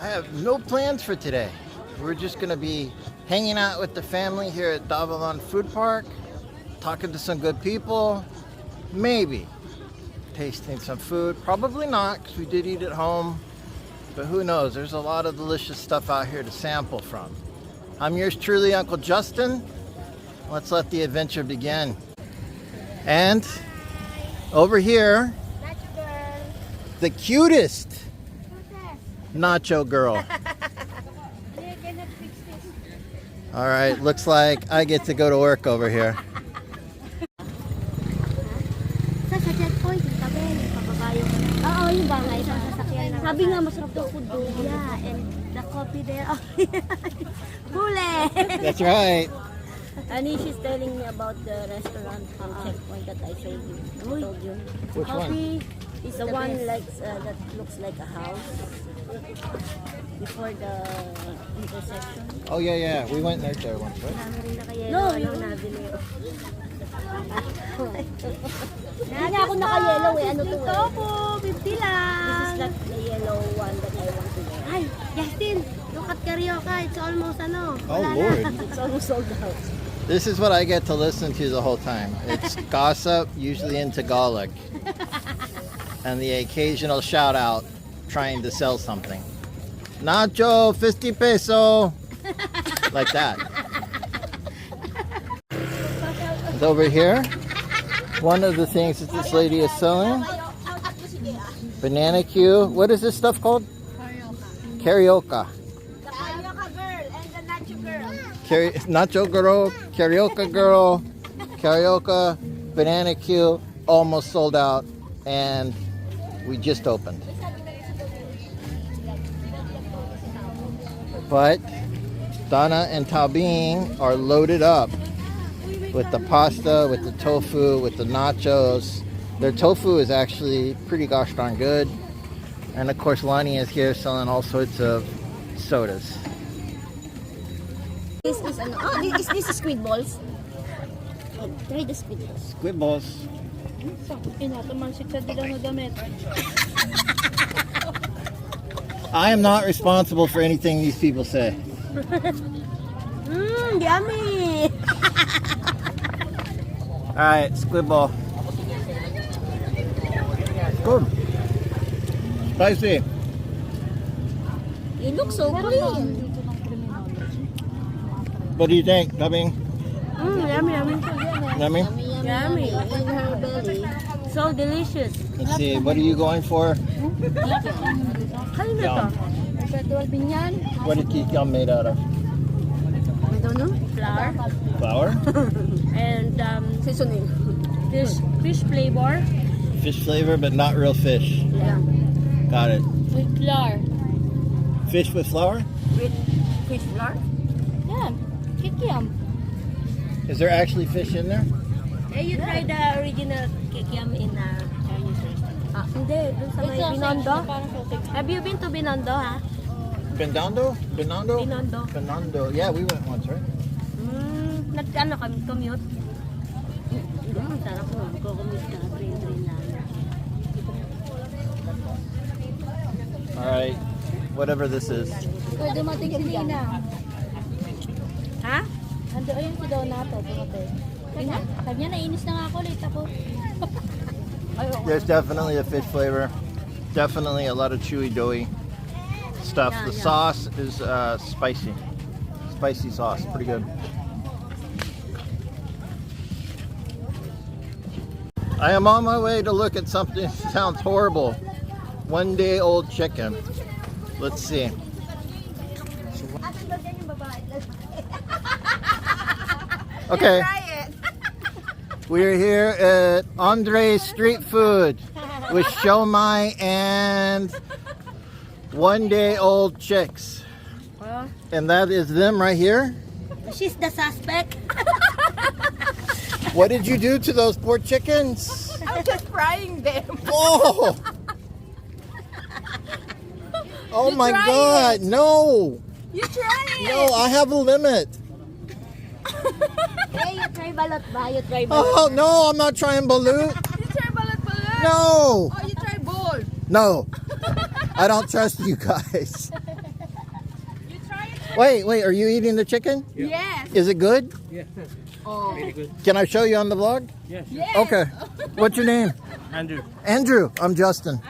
I have no plans for today. We're just gonna be hanging out with the family here at Davilan Food Park, talking to some good people, maybe tasting some food. Probably not, because we did eat at home, but who knows? There's a lot of delicious stuff out here to sample from. I'm yours truly, Uncle Justin. Let's let the adventure begin. And over here, the cutest Nacho girl. All right, looks like I get to go to work over here. Sa checkpoint, tabi, papabayo. Oo, yung bangay sa sasakyan. Sabi nga masarap daw food doon. Yeah, and the coffee there. Oh, huli! That's right. And she's telling me about the restaurant checkpoint that I told you. Which coffee is the one like that looks like a house before the intersection. Oh yeah. We went right there once, right? No, yung nabili. Hindi ako naka-yellow eh. Ano to? Ito po, 50 lang. This is not the yellow one that I want to wear. Ay, Justin, look at karaoke. It's almost Oh Lord. It's almost sold out. This is what I get to listen to the whole time. It's gossip, usually in Tagalog. And the occasional shout out trying to sell something. Nacho, 50 peso. Like that. And over here, one of the things that this lady is selling, banana Q. What is this stuff called? Karaoke. Nacho girl, karaoke, banana Q, almost sold out, and we just opened. But Donna and Taubing are loaded up with the pasta, with the tofu, with the nachos. Their tofu is actually pretty gosh darn good. And of course Lonnie is here selling all sorts of sodas. This is this is squid balls. Try the squid balls. Squid balls. I am not responsible for anything these people say. Yummy. Alright, squid ball. Good. Spicy. You look so clean. What do you think, Dubbing? Yummy. Yummy? Yummy. In her belly. So delicious. Let's see, what are you going for? Yum. What is kikiam made out of? I don't know. Flour. Flour? And seasoning. This fish flavor. Fish flavor, but not real fish. Yeah. Got it. With flour. Fish with flour? With fish flour? Yeah. Kikiam. Is there actually fish in there? Hey, you tried the original kikiam in Chinese restaurant? Hindi. Dun sa may Binondo. Have you been to Binondo, ha? Binondo? Binondo? Binondo. Binondo. Yeah, we went once, right? Nag-ano kami, commute? Hindi, ang sarap mo. Magko-commute ka. Train lang. Alright. Whatever this is. Pwede matigil na. Ha? Ando, ayun si Donato. Sabi niya, nainis na nga ako. Late ako. There's definitely a fish flavor. Definitely a lot of chewy, doughy stuff. Yeah, the yeah. sauce is spicy. Spicy sauce. Pretty good. I am on my way to look at something that sounds horrible. 1 day old chicken. Let's see. Okay. We're here at Andre's Street Food with Shomai and 1 day old chicks. And that is them right here. She's the suspect. What did you do to those poor chickens? I'm just frying them. Whoa! Oh my God, no! You try it. No, I have a limit. Hey, you try balot ba? You try balot. Oh no, I'm not trying balut. You try balot. No! Oh, you try bowl. No! I don't trust you guys. Wait, are you eating the chicken? Yes. Is it good? Yeah. Oh. Very good. Can I show you on the vlog? Yes. Yes. Okay. What's your name? Andrew. Andrew. I'm Justin.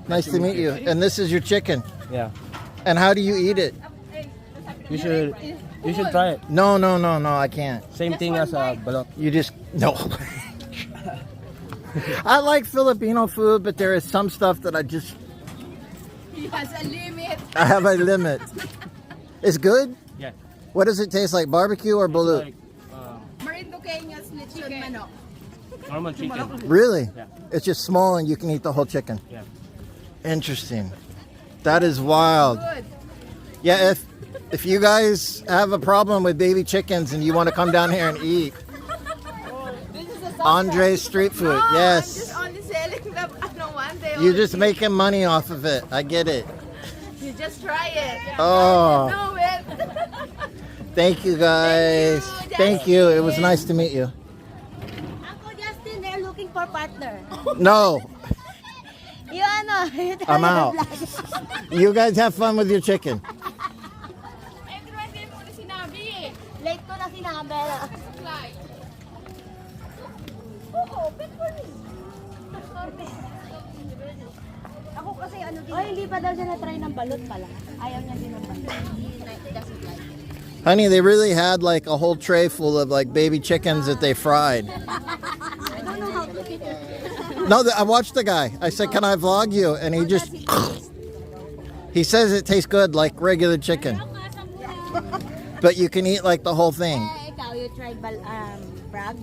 Nice to meet you. And this is your chicken. Yeah. And how do you eat it? You should try it. No, I can't. Same thing as a balot. You just, no. I like Filipino food, but there is some stuff that I just, He has a limit. I have a limit. It's good? Yeah. What does it taste like, barbecue or balut? Like Marinduqueños lechon manok. normal chicken. Really? Yeah. It's just small and you can eat the whole chicken. Yeah. Interesting. That is wild. Good. Yeah, if you guys have a problem with baby chickens and you want to come down here and eat, This is a Andre's Street Food. No, Yes. I'm just only selling the one day. You're just making money off of it. I get it. You just try it. Oh. Do it. Thank you guys. Thank you. It was nice to meet you. Uncle Justin, they're looking for partner. No, You ano? I'm out. You guys have fun with your chicken. Late ko na sinabi. Oo, bet for me. Ako kasi ano din. Oh, hindi pa daw siya na-try ng balot pala. Ayaw niya din ng balot. He doesn't like. Honey, they really had like a whole tray full of like baby chickens that they fried. I don't know how to eat it. No, I watched the guy. I said, "Can I vlog you?" And he just he says it tastes good like regular chicken, but you can eat like the whole thing. Ikaw, you tried frog?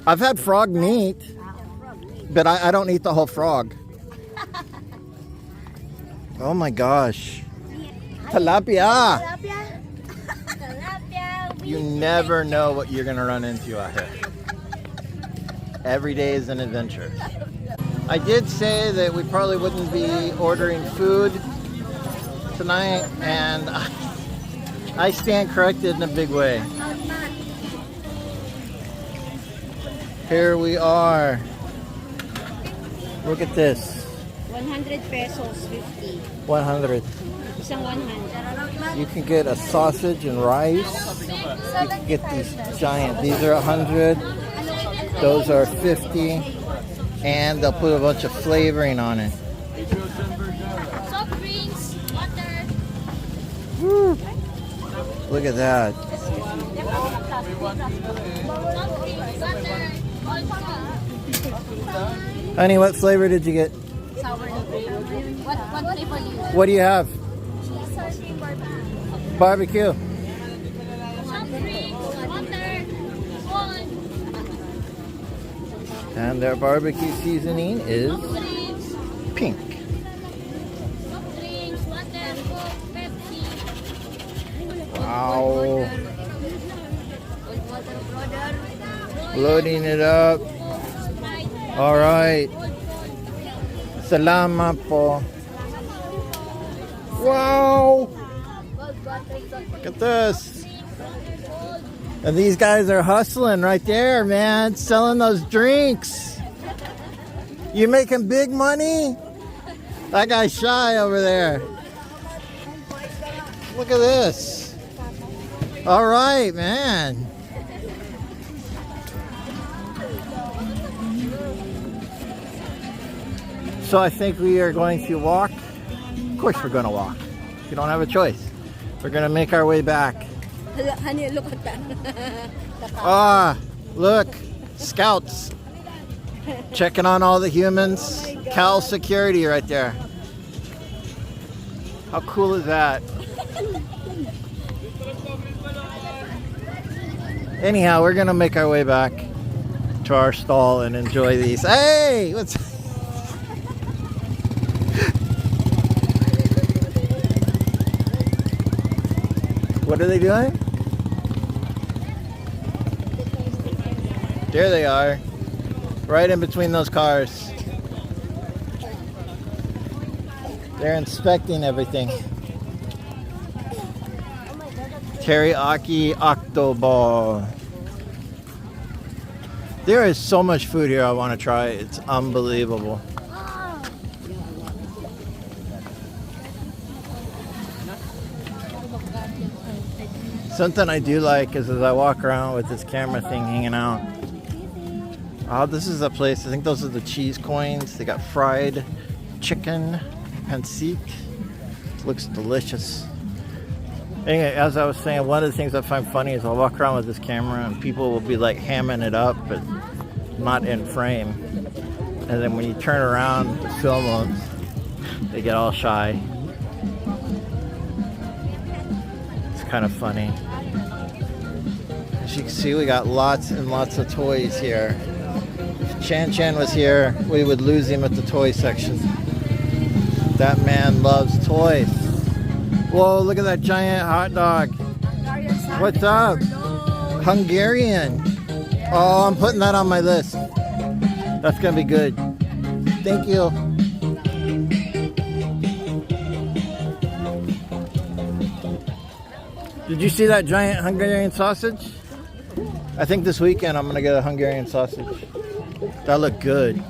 I've had frog meat, but I don't eat the whole frog. Oh my gosh. Tilapia. Tilapia. Tilapia. You never know what you're gonna run into out here. Every day is an adventure. I did say that we probably wouldn't be ordering food tonight, and I stand corrected in a big way. Here we are. Look at this. 100 pesos, 50. 100. Isang 100. You can get a sausage and rice. You can get these giant. These are 100. Those are 50. And they'll put a bunch of flavoring on it. Soft drinks, water. Woo. Look at that. Honey, what flavor did you get? Sour What flavor do you want? What do you have? Barbecue. And their barbecue seasoning is pink. Wow. Loading it up. All right. Salamat po. Wow. Look at this. And these guys are hustling right there, man. Selling those drinks. You making big money? That guy's shy over there. Look at this. All right, man. So I think we are going to walk. Of course we're going to walk. You don't have a choice. We're going to make our way back. Honey, look at that. Ah, look. Scouts. Checking on all the humans. Cal security right there. How cool is that? Anyhow, we're going to make our way back to our stall and enjoy these. Hey! What's... What are they doing? There they are. Right in between those cars. They're inspecting everything. Teriyaki Octoball. There is so much food here I want to try. It's unbelievable. Something I do like is as I walk around with this camera thing hanging out. Oh, this is a place, I think those are the cheese coins. They got fried chicken, pancit. Looks delicious. Anyway, as I was saying, one of the things I find funny is I'll walk around with this camera and people will be like hamming it up, but not in frame. And then when you turn around to film them, they get all shy. It's kind of funny. As you can see, we got lots and lots of toys here. If Chan was here, we would lose him at the toy section. That man loves toys. Whoa, look at that giant hot dog. What's up? Hungarian. Oh, I'm putting that on my list. That's gonna be good. Thank you. Did you see that giant Hungarian sausage? I think this weekend I'm gonna get a Hungarian sausage. That looked good.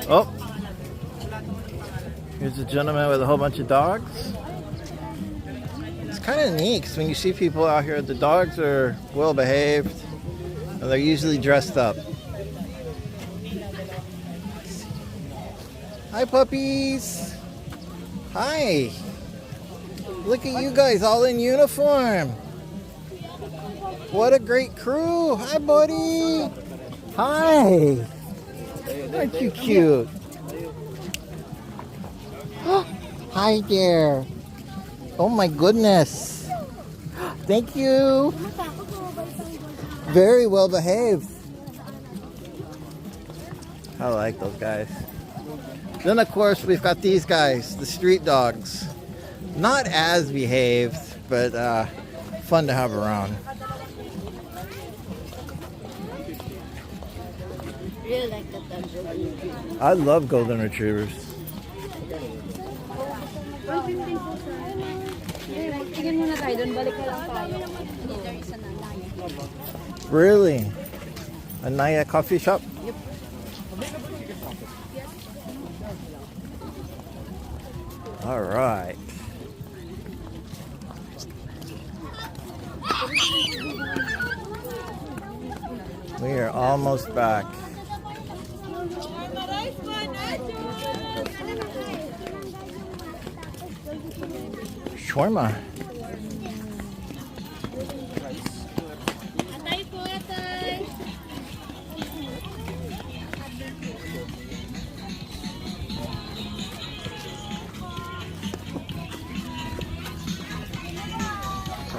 Oh, here's a gentleman with a whole bunch of dogs. It's kind of neat because when you see people out here, the dogs are well behaved and they're usually dressed up. Hi, puppies. Hi. Look at you guys all in uniform. What a great crew. Hi, buddy. Hi. Aren't you cute? Hi there. Oh my goodness. Thank you. Very well behaved. I like those guys. Then of course we've got these guys, the street dogs. Not as behaved, but fun to have around. Really like that. I love golden retrievers. Really? A Naya coffee shop? Yep. All right. We are almost back. Shawarma.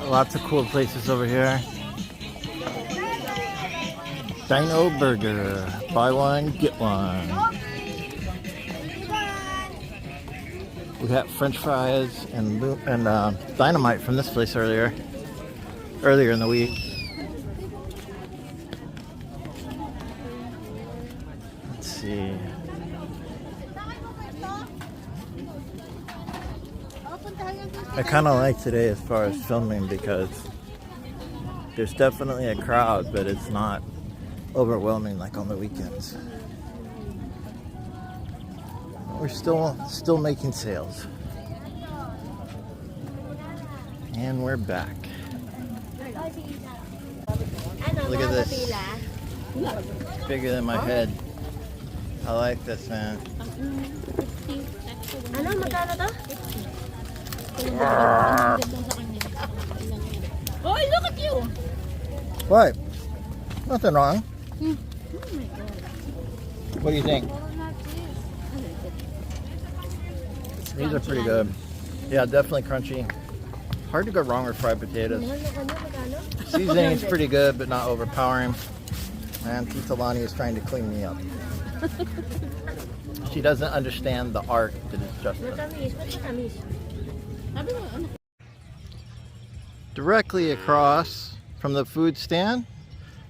Lots of cool places over here. Dino Burger. Buy one, get one. We got French fries and dynamite from this place earlier in the week. Let's see. I kind of like today as far as filming because there's definitely a crowd, but it's not overwhelming like on the weekends. We're still making sales. And we're back. Look at this. It's bigger than my head. I like this, man. Ano, magkano to? Oh, look at you! What? Nothing wrong. What do you think? These are pretty good. Yeah, definitely crunchy. Hard to go wrong with fried potatoes. Seasoning is pretty good, but not overpowering. And Tita Lani is trying to clean me up. She doesn't understand the art that is Justin. Directly across from the food stand,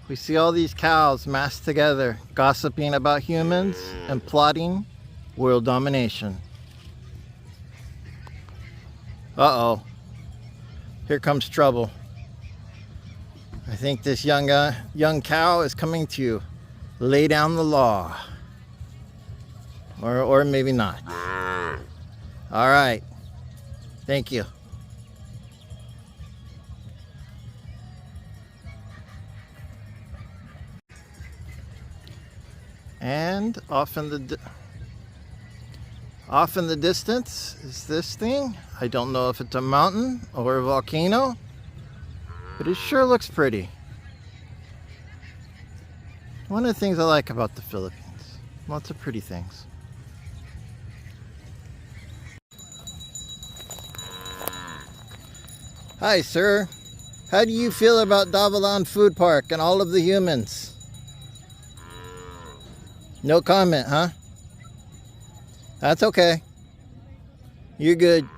we see all these cows massed together, gossiping about humans and plotting world domination. Uh-oh. here comes trouble. I think this young cow is coming to lay down the law. Or maybe not. All right. Thank you. And off in the distance is this thing. I don't know if it's a mountain or a volcano, but it sure looks pretty. One of the things I like about the Philippines, lots of pretty things. Hi, sir. How do you feel about Davilan Food Park and all of the humans? No comment, huh? That's okay. You're good.